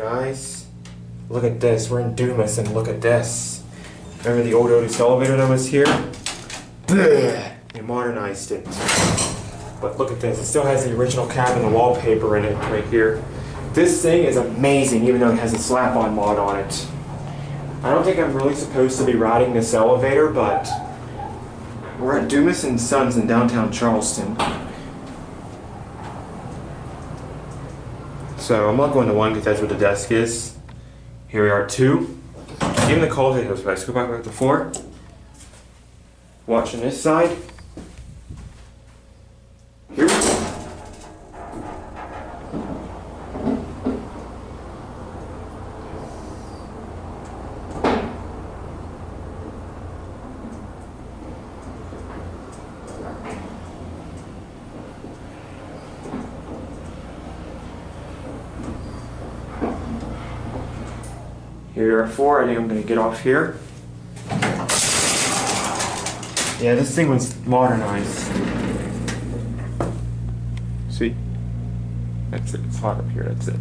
Guys, look at this. We're in Dumas and look at this. Remember the old Otis elevator that was here? Blech! They modernized it. But look at this. It still has the original cabin, the wallpaper in it right here. This thing is amazing, even though it has a slap-on mod on it. I don't think I'm really supposed to be riding this elevator, but we're at Dumas and Sons in downtown Charleston. So I'm not going to 1 because that's where the desk is. Here we are at 2. Even the closet goes back. Go back to 4. Watching this side. Here we go. Here are 4. I think I'm going to get off here. Yeah, this thing was modernized. See? That's it. It's hot up here. That's it.